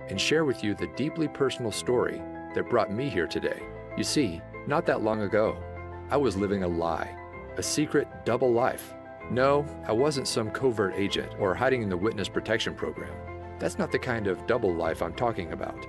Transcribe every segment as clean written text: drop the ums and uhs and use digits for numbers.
and share with you the deeply personal story that brought me here today. You see, not that long ago, I was living a lie, a secret double life. No, I wasn't some covert agent or hiding in the witness protection program. That's not the kind of double life I'm talking about.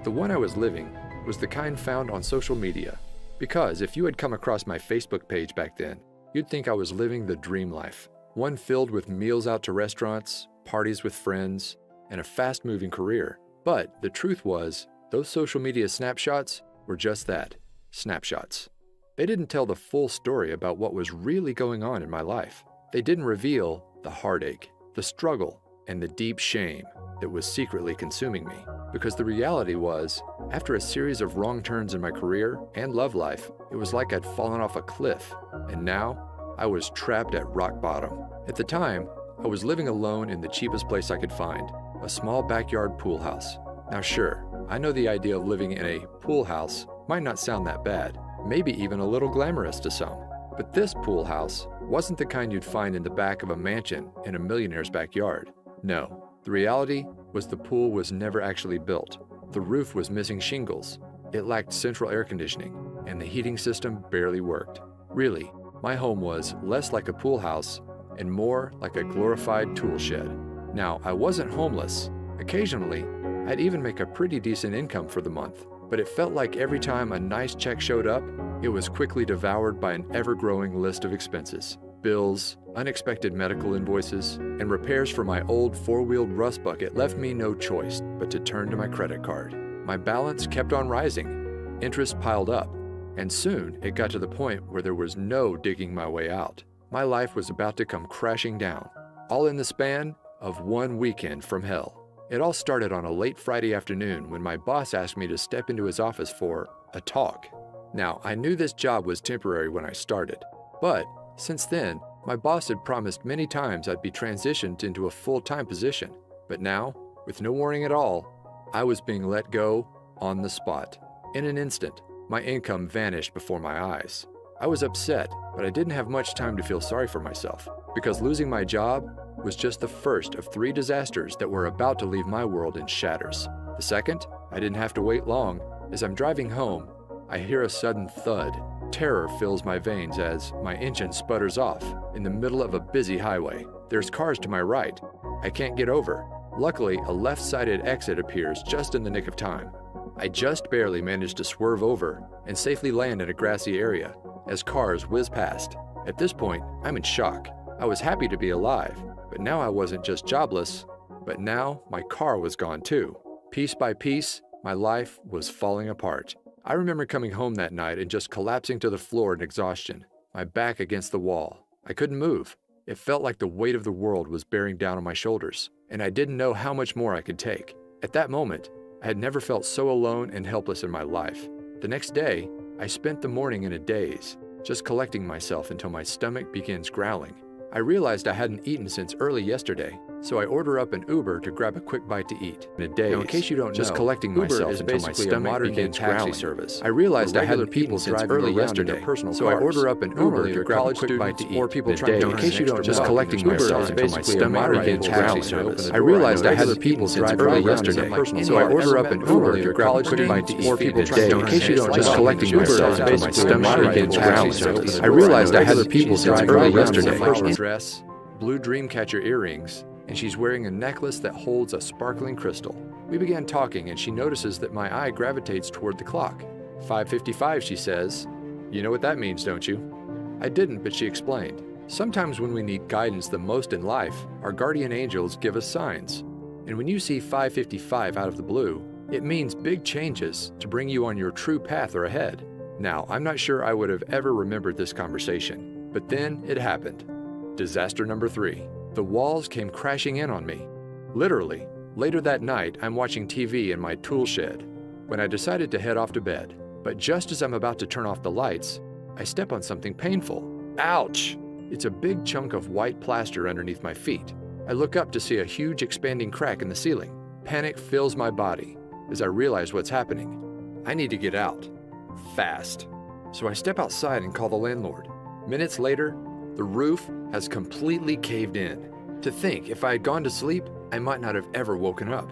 The one I was living was the kind found on social media, because if you had come across my Facebook page back then, you'd think I was living the dream life, one filled with meals out to restaurants, parties with friends, and a fast-moving career. But the truth was, those social media snapshots were just that, snapshots. They didn't tell the full story about what was really going on in my life. They didn't reveal the heartache, the struggle, and the deep shame that was secretly consuming me. Because the reality was, after a series of wrong turns in my career and love life, it was like I'd fallen off a cliff, and now I was trapped at rock bottom. At the time, I was living alone in the cheapest place I could find, a small backyard pool house. Now sure, I know the idea of living in a pool house might not sound that bad, maybe even a little glamorous to some. But this pool house wasn't the kind you'd find in the back of a mansion in a millionaire's backyard. No, the reality was the pool was never actually built. The roof was missing shingles, it lacked central air conditioning, and the heating system barely worked. Really, my home was less like a pool house and more like a glorified tool shed. Now, I wasn't homeless. Occasionally, I'd even make a pretty decent income for the month, but it felt like every time a nice check showed up, it was quickly devoured by an ever-growing list of expenses. Bills, unexpected medical invoices, and repairs for my old four-wheeled rust bucket left me no choice but to turn to my credit card. My balance kept on rising, interest piled up, and soon it got to the point where there was no digging my way out. My life was about to come crashing down, all in the span of one weekend from hell. It all started on a late Friday afternoon when my boss asked me to step into his office for a talk. Now, I knew this job was temporary when I started, but since then, my boss had promised many times I'd be transitioned into a full-time position. But now, with no warning at all, I was being let go on the spot. In an instant, my income vanished before my eyes. I was upset, but I didn't have much time to feel sorry for myself, because losing my job was just the first of 3 disasters that were about to leave my world in shatters. The second, I didn't have to wait long. As I'm driving home, I hear a sudden thud. Terror fills my veins as my engine sputters off in the middle of a busy highway. There's cars to my right. I can't get over. Luckily, a left-sided exit appears just in the nick of time. I just barely managed to swerve over and safely land in a grassy area as cars whiz past. At this point, I'm in shock. I was happy to be alive, but now I wasn't just jobless, but now my car was gone too. Piece by piece, my life was falling apart. I remember coming home that night and just collapsing to the floor in exhaustion, my back against the wall. I couldn't move. It felt like the weight of the world was bearing down on my shoulders, and I didn't know how much more I could take. At that moment, I had never felt so alone and helpless in my life. The next day, I spent the morning in a daze, just collecting myself until my stomach begins growling. I realized I hadn't eaten since early yesterday, so I order up an Uber to grab a quick bite to eat. In a daze, now, in case you don't just know, collecting Uber myself is until my basically a stomach modern day begins taxi growling. service. I realized I hadn't eaten since early yesterday, so I order up an Uber to grab a quick bite to eat. Or people In a trying to daze, earn an extra just buck. collecting Uber myself is until my basically a stomach modern day begins taxi growling. service. I realized I hadn't people eaten since since early early yesterday, yesterday, so I order up an Uber to grab a quick bite to eat. Or people In a trying to daze, earn an extra just buck. collecting Uber myself is until my basically a stomach modern day begins taxi growling. service. I realized I Regular hadn't people eaten since drive early around in yesterday. fashion Dress, blue Dreamcatcher earrings, and she's wearing a necklace that holds a sparkling crystal. We began talking, and she notices that my eye gravitates toward the clock. 5:55, she says. You know what that means, don't you? I didn't, but she explained. Sometimes when we need guidance the most in life, our guardian angels give us signs. And when you see 5:55 out of the blue, it means big changes to bring you on your true path or ahead. Now, I'm not sure I would have ever remembered this conversation, but then it happened. Disaster number 3. The walls came crashing in on me. Literally. Later that night, I'm watching TV in my tool shed when I decided to head off to bed. But just as I'm about to turn off the lights, I step on something painful. Ouch! It's a big chunk of white plaster underneath my feet. I look up to see a huge expanding crack in the ceiling. Panic fills my body as I realize what's happening. I need to get out. Fast. So I step outside and call the landlord. Minutes later, the roof has completely caved in. To think, if I had gone to sleep, I might not have ever woken up.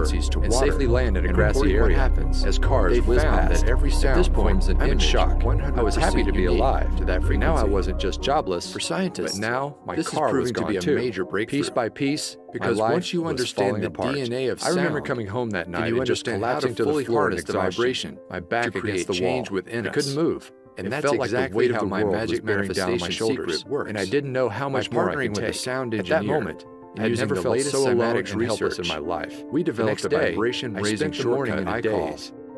frequencies to and water safely land in a and grassy reporting what area. happens As cars they whiz found past, that every sound at this point, forms an I'm in image. shock. 100% I was happy to be unique alive to that But now I frequency. wasn't just jobless For scientists, but now my this is car was proving to gone be a too. major breakthrough. Piece by piece, Because my life once you was understand falling the apart. DNA of I remember sound, coming home that then night you and just understand how to collapsing to the fully floor in harness the exhaustion, vibration my back to against the create wall. change within I us. couldn't move. And It that's felt like exactly the weight how of the my world magic was bearing down on my manifestation shoulders, secret works. and I didn't know how much more I partnering could with a take. sound At that engineer moment, and I using had never the felt latest so alone cymatic and helpless research, in my life. we The developed next a day, vibration I raising spent the morning shortcut in a I daze. call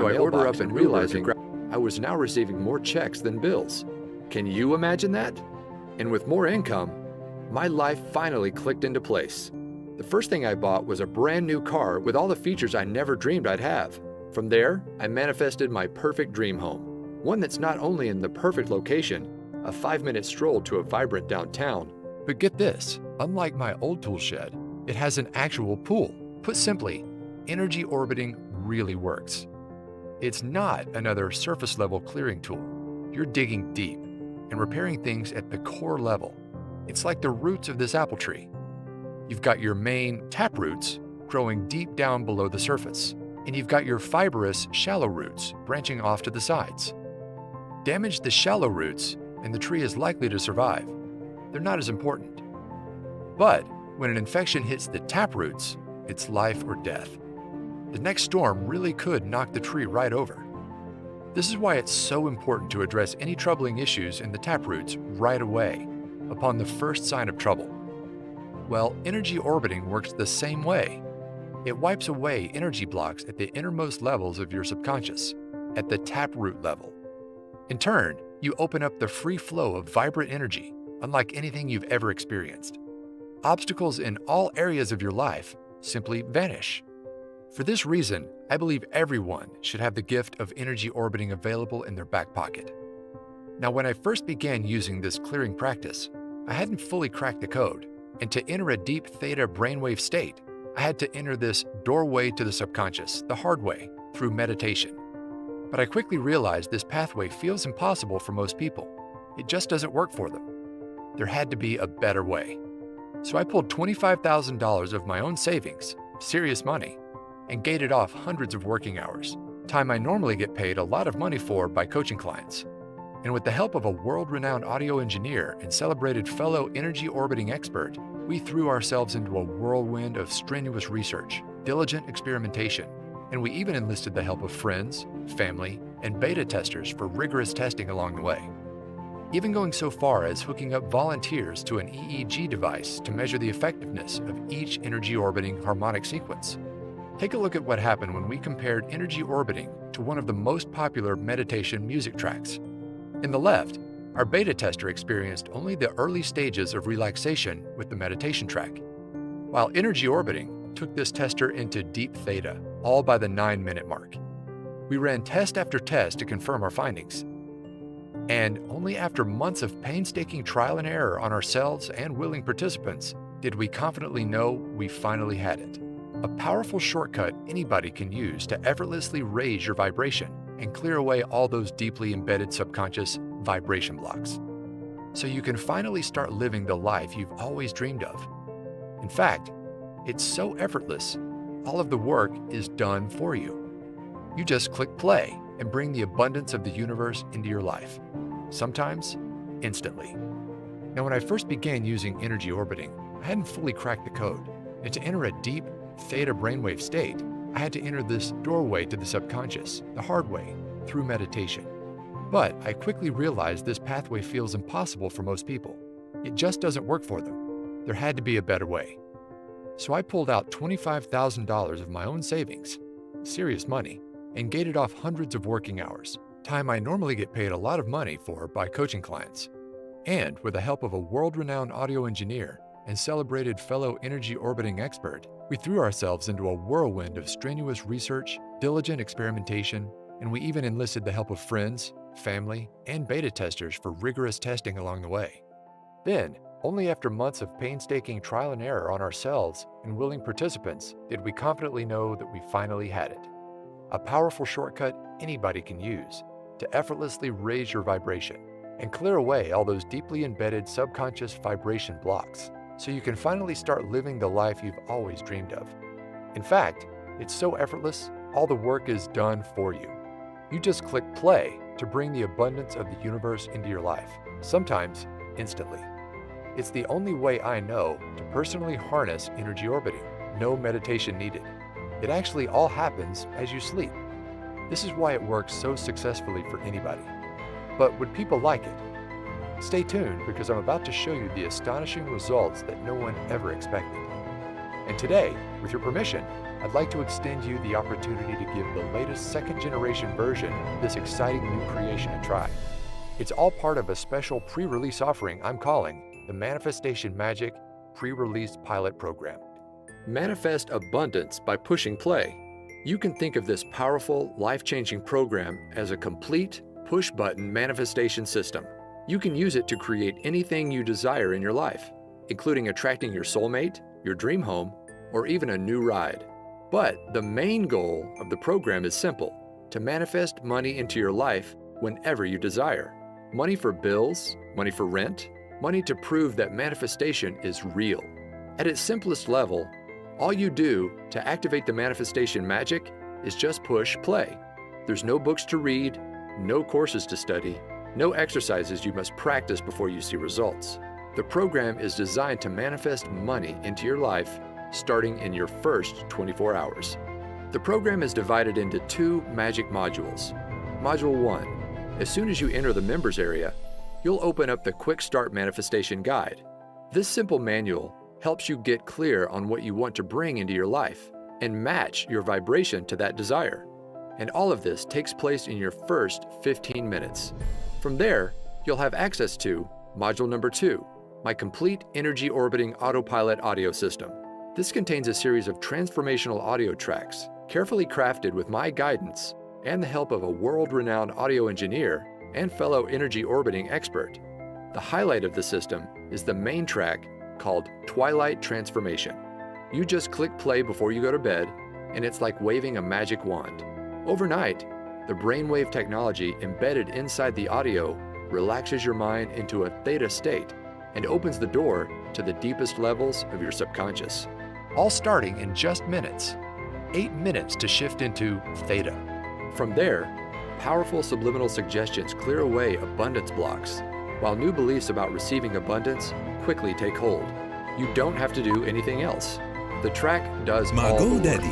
my So I order mailbox up and an Uber to realizing I was now receiving more checks than bills. Can you imagine that? And with more income, my life finally clicked into place. The first thing I bought was a brand new car with all the features I never dreamed I'd have. From there, I manifested my perfect dream home. One that's not only in the perfect location, a 5-minute stroll to a vibrant downtown, but get this, unlike my old tool shed, it has an actual pool. Put simply, energy orbiting really works. It's not another surface level clearing tool. You're digging deep and repairing things at the core level. It's like the roots of this apple tree. You've got your main tap roots growing deep down below the surface, and you've got your fibrous shallow roots branching off to the sides. Damage the shallow roots and the tree is likely to survive. They're not as important. But when an infection hits the tap roots, it's life or death. The next storm really could knock the tree right over. This is why it's so important to address any troubling issues in the tap roots right away, upon the first sign of trouble. Well, energy orbiting works the same way. It wipes away energy blocks at the innermost levels of your subconscious, at the taproot level. In turn, you open up the free flow of vibrant energy, unlike anything you've ever experienced. Obstacles in all areas of your life simply vanish. For this reason, I believe everyone should have the gift of energy orbiting available in their back pocket. Now, when I first began using this clearing practice, I hadn't fully cracked the code, and to enter a deep theta brainwave state, I had to enter this doorway to the subconscious the hard way, through meditation. But I quickly realized this pathway feels impossible for most people. It just doesn't work for them. There had to be a better way. So I pulled $25,000 of my own savings, serious money, and gated off hundreds of working hours, time I normally get paid a lot of money for by coaching clients. And with the help of a world-renowned audio engineer and celebrated fellow energy orbiting expert, we threw ourselves into a whirlwind of strenuous research, diligent experimentation, and we even enlisted the help of friends, family, and beta testers for rigorous testing along the way. Even going so far as hooking up volunteers to an EEG device to measure the effectiveness of each energy orbiting harmonic sequence. Take a look at what happened when we compared energy orbiting to one of the most popular meditation music tracks. In the left, our beta tester experienced only the early stages of relaxation with the meditation track, while energy orbiting took this tester into deep theta, all by the 9-minute mark. We ran test after test to confirm our findings. And only after months of painstaking trial and error on ourselves and willing participants did we confidently know we finally had it. A powerful shortcut anybody can use to effortlessly raise your vibration and clear away all those deeply embedded subconscious vibration blocks, so you can finally start living the life you've always dreamed of. In fact, it's so effortless, all of the work is done for you. You just click play and bring the abundance of the universe into your life, sometimes instantly. Now, when I first began using energy orbiting, I hadn't fully cracked the code, and to enter a deep theta brainwave state, I had to enter this doorway to the subconscious, the hard way, through meditation. But I quickly realized this pathway feels impossible for most people. It just doesn't work for them. There had to be a better way. So I pulled out $25,000 of my own savings, serious money, and gated off hundreds of working hours, time I normally get paid a lot of money for by coaching clients. And with the help of a world-renowned audio engineer and celebrated fellow energy orbiting expert, we threw ourselves into a whirlwind of strenuous research, diligent experimentation, and we even enlisted the help of friends, family, and beta testers for rigorous testing along the way. Then, only after months of painstaking trial and error on ourselves and willing participants did we confidently know that we finally had it. A powerful shortcut anybody can use to effortlessly raise your vibration and clear away all those deeply embedded subconscious vibration blocks, so you can finally start living the life you've always dreamed of. In fact, it's so effortless, all the work is done for you. You just click play to bring the abundance of the universe into your life, sometimes instantly. It's the only way I know to personally harness energy orbiting, no meditation needed. It actually all happens as you sleep. This is why it works so successfully for anybody. But would people like it? Stay tuned, because I'm about to show you the astonishing results that no one ever expected. And today, with your permission, I'd like to extend you the opportunity to give the latest second-generation version of this exciting new creation a try. It's all part of a special pre-release offering I'm calling the Manifestation Magic Pre-Release Pilot Program. Manifest abundance by pushing play. You can think of this powerful, life-changing program as a complete push-button manifestation system. You can use it to create anything you desire in your life, including attracting your soulmate, your dream home, or even a new ride. But the main goal of the program is simple: to manifest money into your life whenever you desire. Money for bills, money for rent, money to prove that manifestation is real. At its simplest level, all you do to activate the manifestation magic is just push play. There's no books to read, no courses to study, no exercises you must practice before you see results. The program is designed to manifest money into your life starting in your first 24 hours. The program is divided into 2 magic modules. Module 1. As soon as you enter the members area, you'll open up the Quick Start Manifestation Guide. This simple manual helps you get clear on what you want to bring into your life and match your vibration to that desire. And all of this takes place in your first 15 minutes. From there, you'll have access to Module number 2, my complete energy orbiting autopilot audio system. This contains a series of transformational audio tracks, carefully crafted with my guidance and the help of a world-renowned audio engineer and fellow energy orbiting expert. The highlight of the system is the main track called Twilight Transformation. You just click play before you go to bed, and it's like waving a magic wand. Overnight, the brainwave technology embedded inside the audio relaxes your mind into a theta state and opens the door to the deepest levels of your subconscious. All starting in just minutes. 8 minutes to shift into theta. From there, powerful subliminal suggestions clear away abundance blocks, while new beliefs about receiving abundance quickly take hold. You don't have to do anything else. The track does all the work,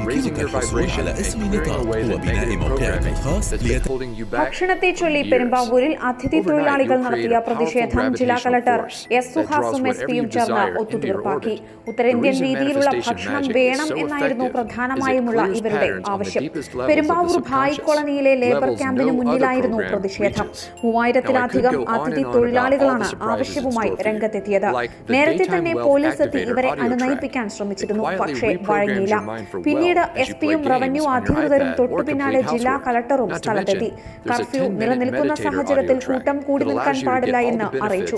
raising your vibration and clearing away the negative programming that's been holding you back ഭക്ഷണത്തെ for ചൊല്ലി years. പെരുമ്പാവൂരിൽ അതിഥി തൊഴിലാളികൾ നടത്തിയ പ്രതിഷേധം ജില്ലാ collector S സുഹാസും S പിയും ചേർന്ന് ഒത്തുതീർപ്പാക്കി. ഉത്തരേന്ത്യൻ രീതിയിലുള്ള ഭക്ഷണം വേണം എന്നായിരുന്നു പ്രധാനമായുമുള്ള ഇവരുടെ ആവശ്യം. പെരുമ്പാവൂർ ഭായ് കോളനിയിലെ ലേബർ ക്യാമ്പിന് മുന്നിലായിരുന്നു പ്രതിഷേധം. 3000-ത്തിലധികം അതിഥി തൊഴിലാളികളാണ് ആവശ്യവുമായി രംഗത്തെത്തിയത്. നേരത്തെ തന്നെ പോലീസ് എത്തി ഇവരെ അനുനയിപ്പിക്കാൻ ശ്രമിച്ചു. പക്ഷേ വഴങ്ങിയില്ല. പിന്നീട് എസ് പിയും റവന്യൂ അധികൃതരും തൊട്ടു പിന്നാലെ ജില്ലാ കളക്ടറും സ്ഥലത്തെത്തി. കർഫ്യൂ നിലനിൽക്കുന്ന സാഹചര്യത്തിൽ കൂട്ടം കൂടി നിൽക്കാൻ പാടില്ല എന്ന് അറിയിച്ചു.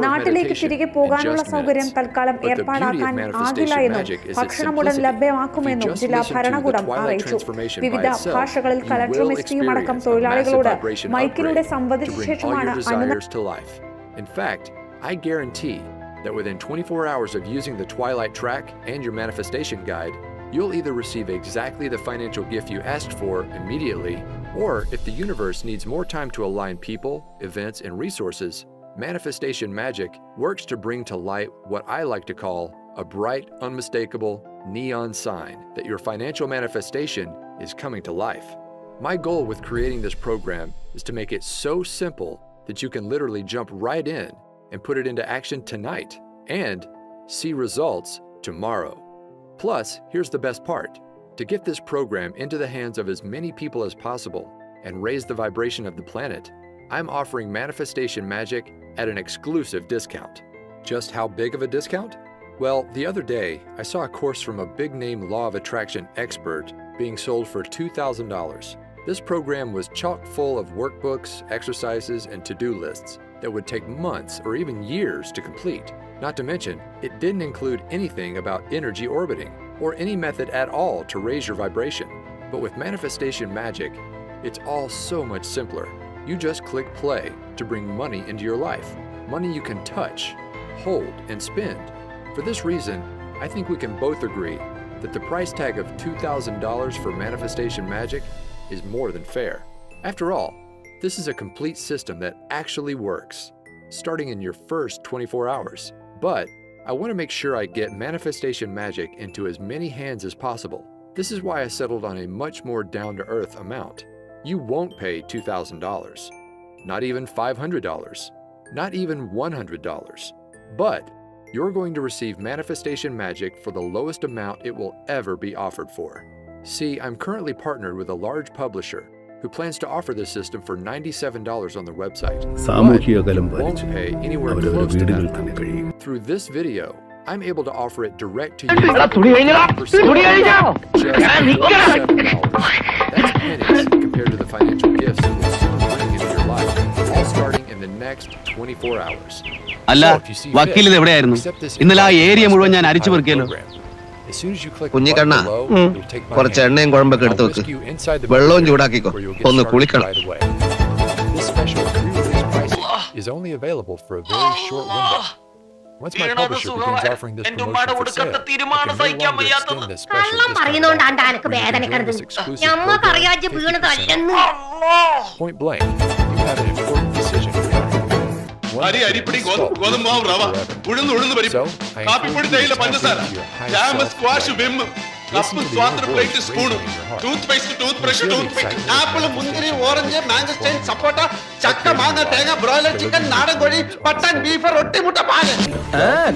നാട്ടിലേക്ക് തിരികെ പോകാനുള്ള സൗകര്യം തൽക്കാലം ഏർപ്പാടാക്കാൻ ആകില്ല എന്നും ഭക്ഷണമുടൻ ലഭ്യമാക്കുമെന്നും ജില്ലാ ഭരണകൂടം അറിയിച്ചു. വിവിധ ഭാഷകളിൽ കളക്ടറും എസ് പിയും അടക്കം തൊഴിലാളികളോട് മൈക്കിലൂടെ സംവദിച്ച ശേഷമാണ് In fact, I guarantee that within 24 hours of using the Twilight track and your manifestation guide, you'll either receive exactly the financial gift you asked for immediately, or if the universe needs more time to align people, events, and resources, Manifestation Magic works to bring to light what I like to call a bright, unmistakable neon sign that your financial manifestation is coming to life. My goal with creating this program is to make it so simple that you can literally jump right in and put it into action tonight and see results tomorrow. Plus, here's the best part. To get this program into the hands of as many people as possible and raise the vibration of the planet, I'm offering Manifestation Magic at an exclusive discount. Just how big of a discount? Well, the other day, I saw a course from a big-name Law of Attraction expert being sold for $2,000. This program was chock full of workbooks, exercises, and to-do lists that would take months or even years to complete. Not to mention, it didn't include anything about energy orbiting or any method at all to raise your vibration. But with Manifestation Magic, it's all so much simpler. You just click play to bring money into your life. Money you can touch, hold, and spend. For this reason, I think we can both agree that the price tag of $2,000 for Manifestation Magic is more than fair. After all, this is a complete system that actually works, starting in your first 24 hours. But I want to make sure I get Manifestation Magic into as many hands as possible. This is why I settled on a much more down-to-earth amount. You won't pay $2,000, not even $500, not even $100. But you're going to receive Manifestation Magic for the lowest amount it will ever be offered for. See, I'm currently partnered with a large publisher who plans to offer this system for $97 on their website, but won't pay anywhere close to that. Through this video, I'm able to offer it direct to you. Just That's pennies compared to the financial gifts it will soon bring into your life, all starting in the next 24 hours. അല്ല, വക്കീൽ ഇത് എവിടെയായിരുന്നു? ഇന്നലെ ആ area മുഴുവൻ ഞാൻ അരിച്ചു പെറുക്കിയല്ലോ. കുഞ്ഞിക്കണ്ണ, കുറച്ച് എണ്ണയും കുഴമ്പൊക്കെ എടുത്ത് വെക്ക്. വെള്ളവും ചൂടാക്കിക്കോ, ഒന്ന് കുളിക്കണം. Once my publisher begins offering this promotion for sale, I can no longer extend this special discount. Point blank, you have an important decision to make. അരിപ്പൊടി ഗോതമ്പാവ് റവ ഉഴുന്ന് പരിപ്പ് കാപ്പിപ്പൊടി തേയില പഞ്ചസാര ജാം സ്ക്വാഷ് വിം കപ്പ് സ്വാതന്ത്ര്യ plate spoon tooth paste tooth brush tooth paste apple മുന്തിരി orange മാംഗസ്റ്റൈൻ സപ്പോട്ട ചക്ക മാങ്ങ തേങ്ങ ബ്രോയിലർ ചിക്കൻ നാടൻ കോഴി പട്ടൻ ബീഫ് റൊട്ടി മുട്ട പാല്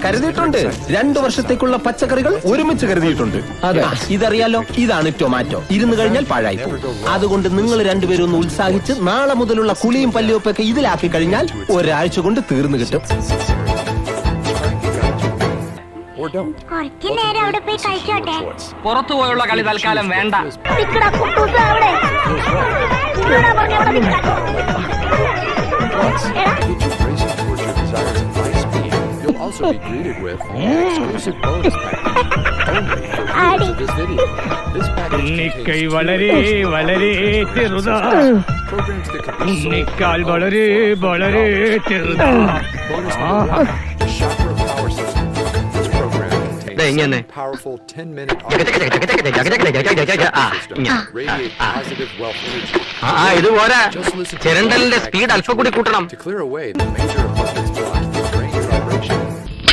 കരുതിയിട്ടുണ്ട് 2 വർഷത്തേക്കുള്ള പച്ചക്കറികൾ ഒരുമിച്ച് കരുതിയിട്ടുണ്ട്. അതെ, ഇതറിയാലോ, ഇതാണ് ടൊമാറ്റോ. ഇരുന്ന് കഴിഞ്ഞാൽ പാഴായി പോകും. അതുകൊണ്ട് നിങ്ങൾ രണ്ടുപേരും ഒന്ന് ഉത്സാഹിച്ച് നാളെ മുതലുള്ള കുളിയും പല്ലുവെപ്പൊക്കെ ഇതിലാക്കി കഴിഞ്ഞാൽ ഒരാഴ്ച കൊണ്ട് തീർന്നു കിട്ടും. Or don't. പുറത്തു പോയുള്ള കളി തൽക്കാലം വേണ്ട. You'll also be greeted with an exclusive bonus package only for viewers of this video. This package contains programs that can be sold bonus number 1, the Chakra Power System. This program contains 7 powerful 10-minute radiate positive wealth energy. Just listen to to clear away the major abundance blocks that drain your vibration.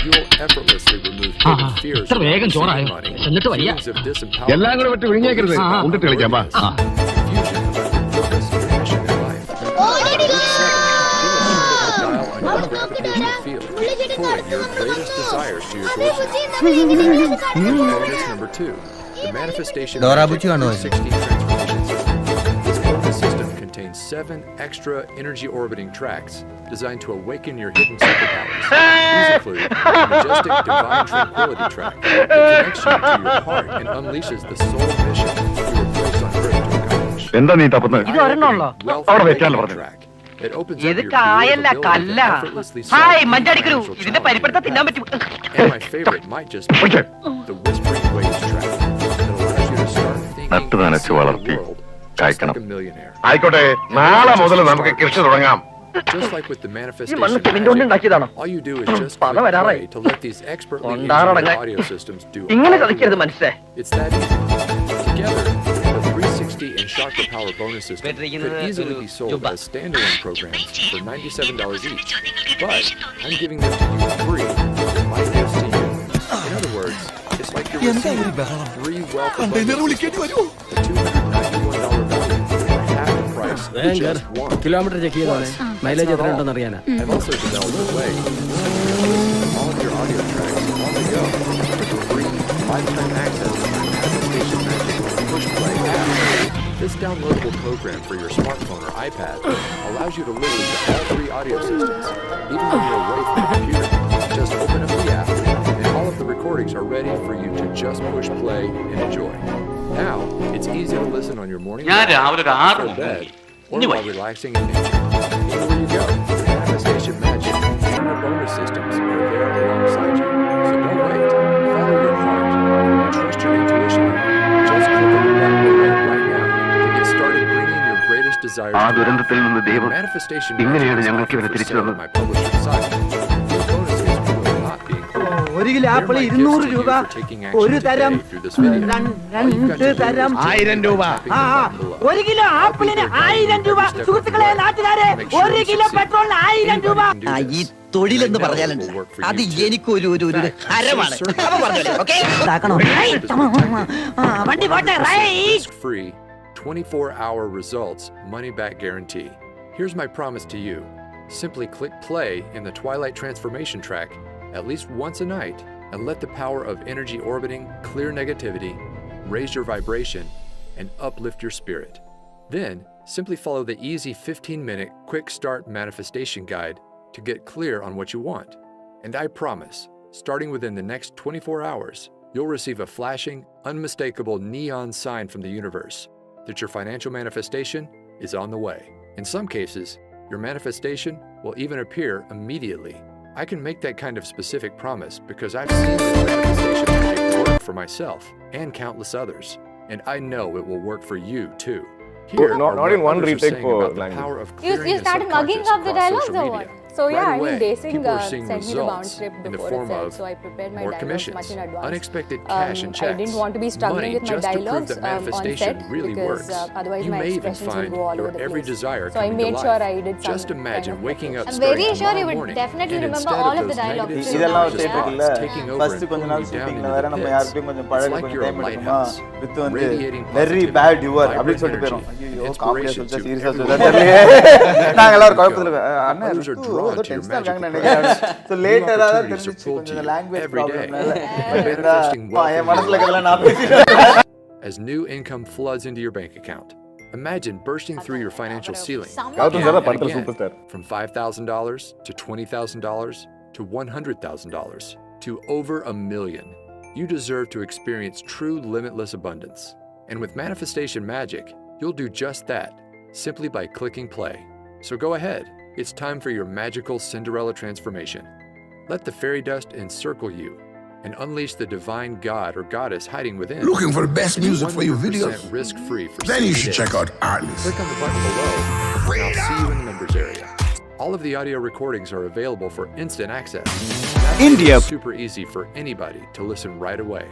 You'll effortlessly remove hidden fears about receiving money, feelings of disempowerment, എല്ലാം കൂടെ വിട്ട് വിഴുങ്ങിയേക്കരുത് ഉണ്ടിട്ട് കളിക്കാം വാ confusion about your purpose and mission in life. Dial on your gravitational field, pulling your greatest desires to your doorstep. Bonus number 2, the Manifestation Magic 360 Transformation System. This bonus system contains 7 extra energy orbiting tracks designed to awaken your hidden superpowers. These include the majestic Divine Tranquility track that connects you to your heart and unleashes the soul mission you were placed on Earth to accomplish. എന്താ നീ തപ്പുന്നത് Wealth അവിടെ വെക്കാനല്ലേ Awakening പറഞ്ഞത്? track. It opens up your creative ability to effortlessly solve financial challenges. And my favorite might just be the Whispering Waves track that allows you to start thinking and നട്ടുനനച്ച് seeing the വളർത്തി world just കായ്ക്കണം. like a millionaire. ആയിക്കോട്ടെ നാളെ മുതൽ നമുക്ക് കൃഷി തുടങ്ങാം. Just like with the manifestation magic, all you do is just click play to let these expertly engineered audio systems do all the work. It's that easy. Together, the 360 and Chakra Power bonus system could easily be sold as standalone programs for $97 each. But I'm giving them to you free with my gifts to you. In other words, it's like you're receiving 3 wealth abundance systems. The $291 value for half the price of just one. Kilometre check ചെയ്തോളെ, mileage എത്ര ഉണ്ടെന്ന് അറിയാനാ. I've also developed a way to listen to all of your audio tracks on the go with free lifetime access to my Manifestation Magic Push Play app. This downloadable program for your smartphone or iPad allows you to listen to all 3 audio systems, even when you're away from the computer. Just open up the app, and all of the recordings are ready for you to just push play and enjoy. Now, it's easy to listen on your morning walk, before bed, or while relaxing in nature. Anywhere you go, Manifestation Magic and your bonus systems are there alongside you. So don't wait. Follow your heart and trust your intuition. Just click on the button below right now to get started bringing your greatest desires ആ to life. ദുരന്തത്തിൽ നിന്ന് ദൈവം Manifestation ഇങ്ങനെയാണ് Magic is ഞങ്ങൾക്ക് offered ഇവരെ for തിരിച്ചു sale on തന്നത്. my publisher's site. These bonuses will not be included. ഒരു കിലോ ആപ്പിൾ 200 രൂപ, ഒരു തരം, രണ്ട് തരം, 1000 രൂപ. ഒരു കിലോ ആപ്പിളിന് 1000 രൂപ. സുഹൃത്തുക്കളെ, നാട്ടുകാരെ, ഒരു കിലോ പെട്രോളിന് 1000 രൂപ. ഈ തൊഴിലെന്ന് പറഞ്ഞാലുണ്ട്, അത് എനിക്കൊരു ഒരു ഹരമാണ്. വണ്ടി പോട്ടെ, right. Free 24-hour results money back guarantee. Here's my promise to you. Simply click play in the Twilight Transformation track at least once a night and let the power of energy orbiting clear negativity, raise your vibration, and uplift your spirit. Then, simply follow the easy 15-minute quick start manifestation guide to get clear on what you want. And I promise, starting within the next 24 hours, you'll receive a flashing, unmistakable neon sign from the universe that your financial manifestation is on the way. In some cases, your manifestation will even appear immediately. I can make that kind of specific promise because I've seen this manifestation magic work for myself and countless others. And I know it will work for you too. Here not are in what one others are retake saying for about the language. power of You clearing the started mugging subconscious up the across dialogues social or media. So yeah, Right I away, mean, Desing people are seeing sent me the bounce results script in the before form itself, of so I prepared my more dialogues commissions, much in advance. unexpected cash and I checks, didn't want to be struggling money with my just to prove dialogues that on manifestation set really because works. otherwise You my may even expressions will find go all your over the every place. desire So I coming made to sure life. I did some Just imagine kind of waking up preparation. I'm very starting sure tomorrow you would morning, definitely and remember instead all of those the dialogues. negative இதெல்லாம் self-conscious சேர்த்துக்கல thoughts taking over first and கொஞ்ச pulling நாள் you down ஷூட்டிங்ல into வேற the நம்ம pits. யாருக்கும் கொஞ்சம் It's பழக like கொஞ்சம் you're a time எடுக்குமா lighthouse, வித் வந்து radiating very positivity, bad your அப்படின்னு vibrant சொல்லிட்டு energy, போயிடும் ஐயோ and காமெடியா inspiration சொல்லிட்டா to சீரியஸா everyone சொல்லிட்டா around you. நாங்க எல்லாரும் There you குழப்பத்துல go. Anna Others are Ritu drawn ஏதோ to your டென்ஷனா இருக்காங்கன்னு magical நினைக்கிறேன் சோ New லேட்டரா தான் opportunities are தெரிஞ்சிச்சு pulled கொஞ்சம் to இந்த you language every day. ப்ராப்ளம்னால Manifesting wealth N in மனசுல your இருக்கிறதெல்லாம் life. நான் பேசிட்டேன் As new income floods into your bank account, imagine bursting through your financial ceiling Gautham again sir and படத்துல again, super star from $5,000 to $20,000 to $100,000 to over $1 million. You deserve to experience true limitless abundance. And with Manifestation Magic, you'll do just that, simply by clicking play. So go ahead, it's time for your magical Cinderella transformation. Let the fairy dust encircle you and unleash the divine god or goddess hiding within. Looking for the best music for your 100% videos? risk-free for Then you 60 should days. check out Artlist. Click on the button below, and I'll see you in the members area. All of the audio recordings are available for instant access. That's India. super easy for anybody to listen right away.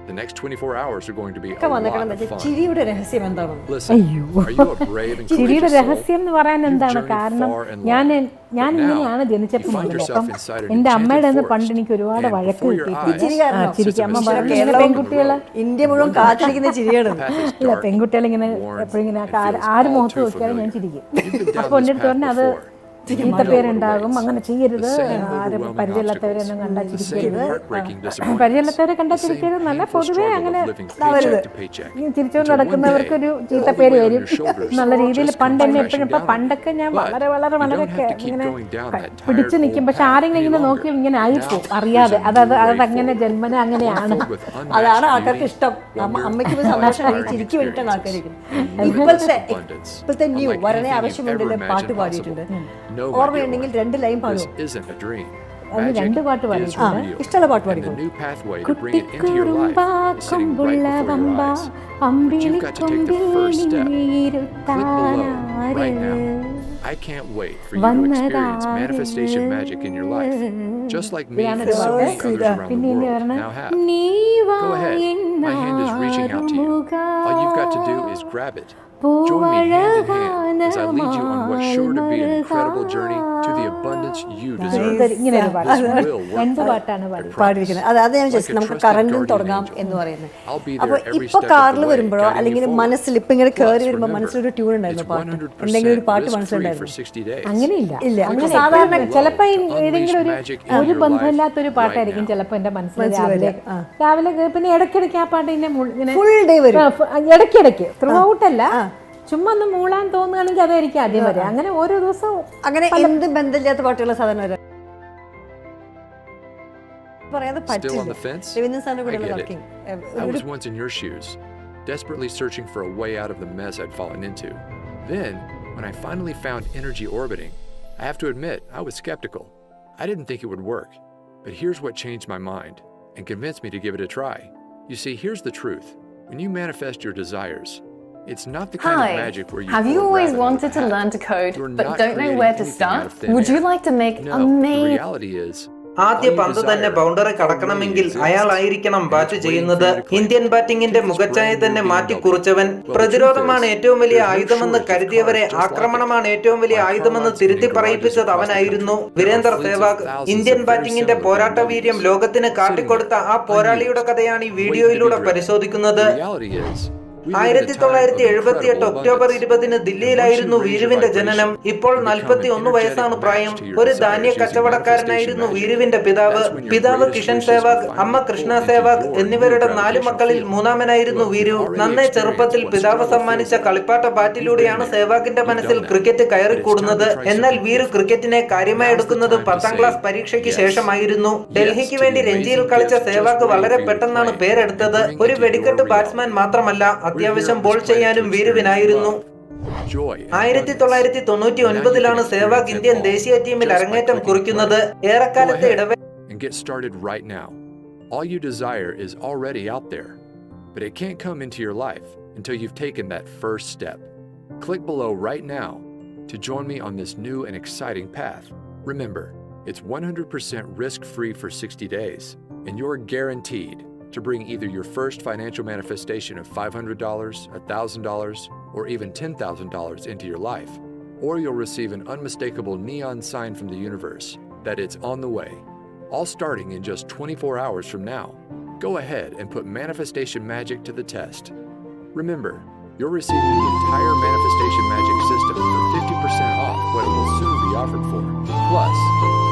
The next 24 hours are going to be a Come on, lot of fun. ചിരിയുടെ രഹസ്യം എന്താണ്? Listen, are you a brave and ചിരിയുടെ courageous soul? രഹസ്യം എന്ന് പറയാൻ എന്താണ് You've journeyed കാരണം far and ഞാൻ long. ഞാൻ But ഇങ്ങനെയാണ് now, ജനിച്ചപ്പോൾ you find മുതൽ yourself അപ്പം inside an എൻ്റെ enchanted അമ്മയുടെ നിന്ന് forest. പണ്ട് എനിക്ക് ഒരുപാട് And വഴക്ക് before your കിട്ടിയിട്ടുണ്ട് eyes ആ ചിരിക്കും അമ്മ sits a പറഞ്ഞു mysterious പെൺകുട്ടികളെ ഇന്ത്യ മുഴുവൻ കാത്തിരിക്കുന്ന ചിരിയാണ് The path is ഇല്ല dark, പെൺകുട്ടികൾ ഇങ്ങനെ worn, എപ്പോഴും ഇങ്ങനെ and feels ആര് all മുഖത്ത് too നോക്കിയാലും ഞാൻ familiar. ചിരിക്കും You've been down അപ്പോൾ എൻ്റെ this അടുത്ത് പറഞ്ഞാൽ path അത് before. You know ചീത്തപ്പേരുണ്ടാകും what it അങ്ങനെ is. ചെയ്യരുത് The same ആരും overwhelming പരിചയമില്ലാത്തവരൊന്നും കണ്ടാൽ obstacles, the same ചിരിക്കരുത് heartbreaking disappointments, പരിചയമില്ലാത്തവരെ കണ്ടാൽ the same ചിരിക്കരുത് നല്ല painful പൊതുവേ struggle അങ്ങനെ of living ഇതാവരുത് paycheck to paycheck. ഈ ചിരിച്ചുകൊണ്ട് Until one നടക്കുന്നവർക്കൊരു day, all the ചീത്തപ്പേര് weight on വരും your shoulders നല്ല രീതിയിൽ just പണ്ട് comes എന്നെ crashing എപ്പോഴും ഇപ്പം down. പണ്ടൊക്കെ ഞാൻ But വളരെ you don't വളരെ have to keep ഇങ്ങനെ going down that tired പിടിച്ചു old നിൽക്കും പക്ഷെ path ആരെങ്കിലും any ഇങ്ങനെ longer. നോക്കി ഇങ്ങനെ ആയിപ്പോവും Now, അറിയാതെ there's a new way അതങ്ങനെ forward. ജന്മന അങ്ങനെയാണ് One filled with unmatched അതാണ് beauty, ആൾക്കാർക്ക് ഇഷ്ടം wonder, അമ്മയ്ക്ക് and സന്തോഷമായി inspiring ചിരിക്ക് വേണ്ടിയിട്ടാണ് ആൾക്കാർ experiences. ഇപ്പോഴത്തെ Unlike ന്യൂ anything വരണേ you've ആവശ്യമുണ്ടല്ലേ ever പാട്ട് imagined പാടിയിട്ടുണ്ട് possible. No, my dear ഓർമ്മയുണ്ടെങ്കിൽ one, 2 line this പാടും isn't a dream. അതിന് Magic 2 പാട്ട് is പാടിയിട്ടുണ്ട് real. ഇഷ്ടമുള്ള പാട്ട് And the പാടിക്കോളൂ new pathway to bring it into your life is sitting right before your eyes. But you've got to take the first step. Click below right now. I can't wait for you to experience manifestation magic in your life, just like me and so many others around the world now have. Go ahead, my hand is reaching out to you. All you've got to do is grab it. Join me hand in hand as I lead you on what's sure to be an incredible journey to the abundance you deserve. ഇങ്ങനെ ഒരു പാട്ട് This will work. എന്ത് പാട്ടാണ് I പാടി promise. പാടിയിരിക്കുന്നത് അത് ഞാൻ Like ചോദിച്ചു a നമുക്ക് trusted കറണ്ടും guardian തുടങ്ങാം angel. എന്ന് പറയുന്നത് I'll be അപ്പൊ there every ഇപ്പൊ step of കാറിൽ the way, വരുമ്പോഴോ guiding അല്ലെങ്കിൽ you forward. മനസ്സിൽ ഇപ്പൊ ഇങ്ങനെ കയറി Plus, വരുമ്പോ remember, മനസ്സിലൊരു ട്യൂൺ it's ഉണ്ടായിരുന്നു പാട്ട് 100% എന്തെങ്കിലും ഒരു പാട്ട് risk-free for മനസ്സിലുണ്ടായിരുന്നു 60 days. അങ്ങനെയില്ല Click അങ്ങനെ on the സാധാരണ button ചിലപ്പോ below to ഏതെങ്കിലും unleash ഒരു magic in ഒരു your ബന്ധമില്ലാത്തൊരു life പാട്ടായിരിക്കും right now. ചിലപ്പോ എന്റെ മനസ്സിൽ മനസ്സിൽ രാവിലെ വരിക. രാവിലെ പിന്നെ ഇടയ്ക്കിടയ്ക്ക് ആ പാട്ട് ഇങ്ങനെ ഫുൾ ഡേ വരും ഇടയ്ക്കിടയ്ക്ക് ത്രൂ ഔട്ട് അല്ല ചുമ്മാ ഒന്ന് മൂളാൻ തോന്നുകയാണെങ്കിൽ അതായിരിക്കും ആദ്യം വരെ അങ്ങനെ ഓരോ ദിവസവും അങ്ങനെ എന്ത് ബന്ധമില്ലാത്ത പാട്ടുകൾ സാധാരണ വരാം പറയാതെ Still on പറ്റില്ല the fence? രവീന്ദ്രൻ സാറിന്റെ I കൂടെയുള്ള get it. Working I was once in your shoes, desperately searching for a way out of the mess I'd fallen into. Then, when I finally found energy orbiting, I have to admit, I was skeptical. I didn't think it would work. But here's what changed my mind and convinced me to give it a try. You see, here's the truth. When you manifest your desires, it's not the kind of magic where you Have you pull a always rabbit out of wanted a to hat. learn to code You're but not don't know creating where to anything out of start? thin Would you air. like to make No, the amazing reality is, ആദ്യ പന്ത് തന്നെ boundary കടക്കണമെങ്കിൽ അയാളായിരിക്കണം bat ചെയ്യുന്നത്. Indian ബാറ്റിംഗിന്റെ മുഖച്ഛായ തന്നെ മാറ്റിക്കുറിച്ചവൻ. പ്രതിരോധമാണ് ഏറ്റവും വലിയ ആയുധമെന്ന് കരുതിയവരെ ആക്രമണമാണ് ഏറ്റവും വലിയ ആയുധമെന്ന് തിരുത്തി പറയിപ്പിച്ചത് അവനായിരുന്നു. വീരേന്ദർ സേവാഗ് ഇന്ത്യൻ ബാറ്റിംഗിന്റെ പോരാട്ട വീര്യം ലോകത്തിന് കാട്ടിക്കൊടുത്ത ആ പോരാളിയുടെ കഥയാണ് ഈ വീഡിയോയിലൂടെ പരിശോധിക്കുന്നത്. 1978 ഒക്ടോബർ 20 ദില്ലിയിലായിരുന്നു വീരുവിന്റെ ജനനം. ഇപ്പോൾ 41 വയസ്സാണ് പ്രായം. ഒരു ധാന്യ കച്ചവടക്കാരനായിരുന്നു വീരുവിന്റെ പിതാവ്. പിതാവ് കിഷൻ സേവാഗ്, അമ്മ കൃഷ്ണ സേവാഗ് എന്നിവരുടെ 4 മക്കളിൽ മൂന്നാമനായിരുന്നു വീരു. നന്നേ ചെറുപ്പത്തിൽ പിതാവ് സമ്മാനിച്ച കളിപ്പാട്ട ബാറ്റിലൂടെയാണ് സേവാഗിന്റെ മനസ്സിൽ ക്രിക്കറ്റ് കയറിക്കൂടുന്നത്. എന്നാൽ വീരു ക്രിക്കറ്റിനെ കാര്യമായി എടുക്കുന്നത് 10ാം ക്ലാസ് പരീക്ഷയ്ക്ക് ശേഷമായിരുന്നു. ഡൽഹിക്ക് വേണ്ടി രഞ്ജിയിൽ കളിച്ച സേവാഗ് വളരെ പെട്ടെന്നാണ് പേരെടുത്തത്. ഒരു വെടിക്കെട്ട് ബാറ്റ്സ്മാൻ മാത്രമല്ല, അത്യാവശ്യം ബോൾ ചെയ്യാനും വീരുവിനായിരുന്നു. 1999 സേവാഗ് ഇന്ത്യൻ ദേശീയ ടീമിൽ അരങ്ങേറ്റം കുറിക്കുന്നത്. ഏറെക്കാലത്തെ ഇടവേള. And get started right now. All you desire is already out there, but it can't come into your life until you've taken that first step. Click below right now to join me on this new and exciting path. Remember, it's 100% risk-free for 60 days, and you're guaranteed to bring either your first financial manifestation of $500, $1,000, or even $10,000 into your life, or you'll receive an unmistakable neon sign from the universe that it's on the way, all starting in just 24 hours from now. Go ahead and put manifestation magic to the test. Remember, you're receiving the entire manifestation magic system for 50% off what it will soon be offered for. Plus,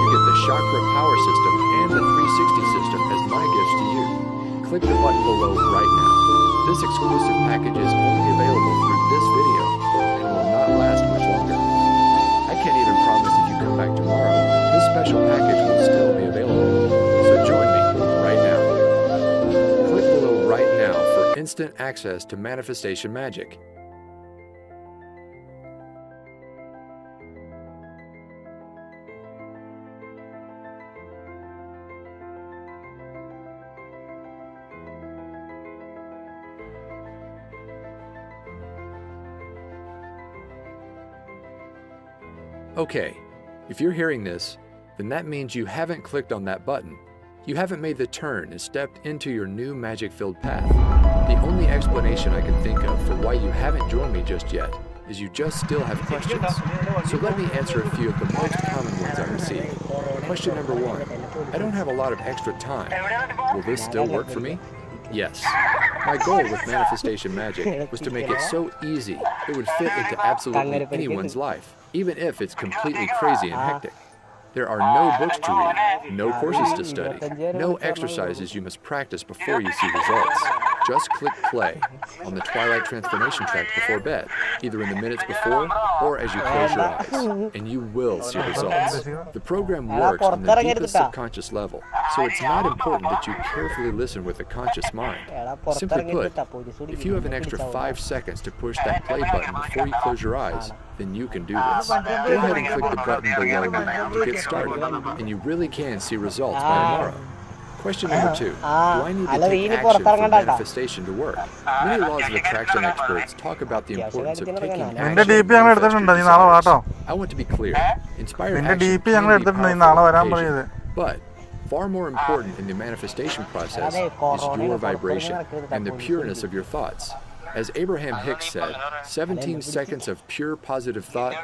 you get the chakra power system and the 360 system as my gifts to you. Click the button below right now. This exclusive package is only available through this video and will not last much longer. I can't even promise if you come back tomorrow, this special package will still be available. So join me right now. Click below right now for instant access to manifestation magic. Okay, if you're hearing this, then that means you haven't clicked on that button. You haven't made the turn and stepped into your new magic-filled path. The only explanation I can think of for why you haven't joined me just yet is you just still have questions. So let me answer a few of the most common ones I receive. Question number 1. I don't have a lot of extra time. Will this still work for me? Yes. My goal with Manifestation Magic was to make it so easy it would fit into absolutely anyone's life, even if it's completely crazy and hectic. There are no books to read, no courses to study, no exercises you must practice before you see results. Just click play on the Twilight Transformation track before bed, either in the minutes before or as you close your eyes, and you will see results. The program works on the deepest subconscious level, so it's not important that you carefully listen with a conscious mind. Simply put, if you have an extra 5 seconds to push that play button before you close your eyes, then you can do this. Go ahead and click the button below now to get started, and you really can see results by tomorrow. Question number 2. Do I need to take action for manifestation to work? Many laws of attraction experts talk about the importance of taking action. I want to be clear. Inspired action can be powerful, but far more important in the manifestation process is your vibration and the pureness of your thoughts. As Abraham Hicks said, 17 seconds of pure positive thought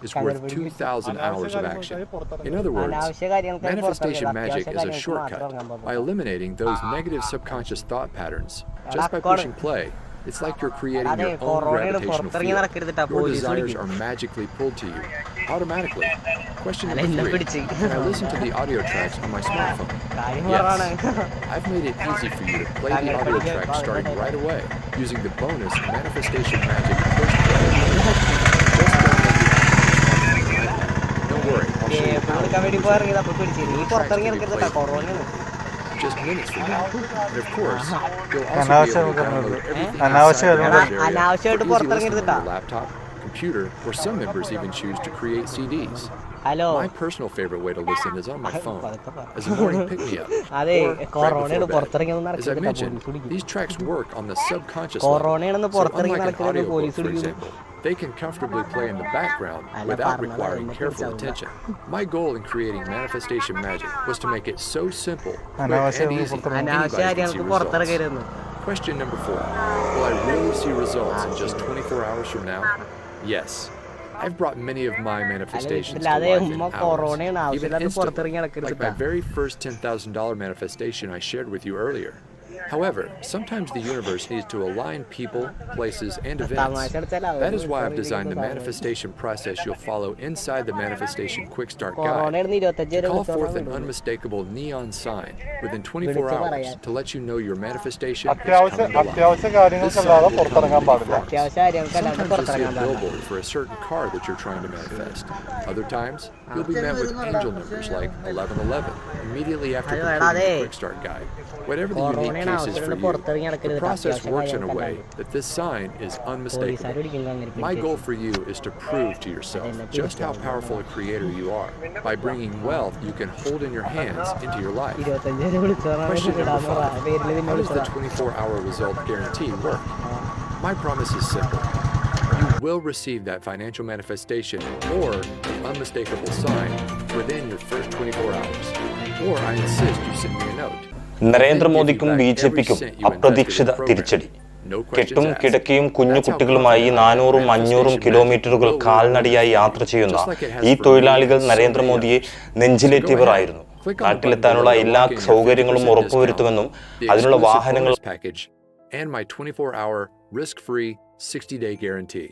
is worth 2,000 hours of action. In other words, manifestation magic is a shortcut. By eliminating those negative subconscious thought patterns, just by pushing play, it's like you're creating your own gravitational field. Your desires are magically pulled to you, automatically. Question number 3. Can I listen to the audio tracks on my smartphone? Yes. I've made it easy for you to play the audio track starting right away, using the bonus Manifestation Magic Push Play. Don't worry, I'll show you how just minutes from now. And of course, you'll also be able to download everything inside your laptop, computer, or some members even choose to create CDs. My personal favorite way to listen is on my phone, as a morning pick-me-up, or right before bed. As I mentioned, these tracks work on the subconscious level, so unlike an audiobook, for example, they can comfortably play in the background without requiring careful attention. My goal in creating Manifestation Magic was to make it so simple, quick, and easy that anybody can see results. Question number 4. Will I really see results in just 24 hours from now? Yes. I've brought many of my manifestations to life in hours, even instantly, like my very first $10,000 manifestation I shared with you earlier. However, sometimes the universe needs to align people, places, and events. That is why I've designed the manifestation process you'll follow inside the Manifestation Quick Start Guide. To call forth an unmistakable neon sign within 24 hours to let you know your manifestation is coming to life. This sign will come in many forms. Sometimes you'll see a billboard for a certain car that you're trying to manifest. Other times, you'll be met with angel numbers like 1111 immediately after completing the Quick Start Guide. Whatever the unique case is for you, the process works in a way that this sign is unmistakable. My goal for you is to prove to yourself just how powerful a creator you are by bringing wealth you can hold in your hands into your life. Question number 5. How does the 24-hour result guarantee work? My promise is simple. You will receive that financial manifestation or an unmistakable sign within your first 24 hours. Or I insist you send me a note. നരേന്ദ്രമോദിക്കും B J പിക്കും അപ്രതീക്ഷിത തിരിച്ചടി. കെട്ടും കിടക്കയും കുഞ്ഞു കുട്ടികളുമായി 400-500 കിലോമീറ്ററുകൾ കാൽനടയായി യാത്ര ചെയ്യുന്ന ഈ തൊഴിലാളികൾ നരേന്ദ്രമോദിയെ നെഞ്ചിലേറ്റിയവർ ആയിരുന്നു. നാട്ടിലെത്താനുള്ള എല്ലാ സൗകര്യങ്ങളും ഉറപ്പുവരുത്തുമെന്നും അതിനുള്ള വാഹനങ്ങൾ package and my 24-hour risk-free 60-day guarantee.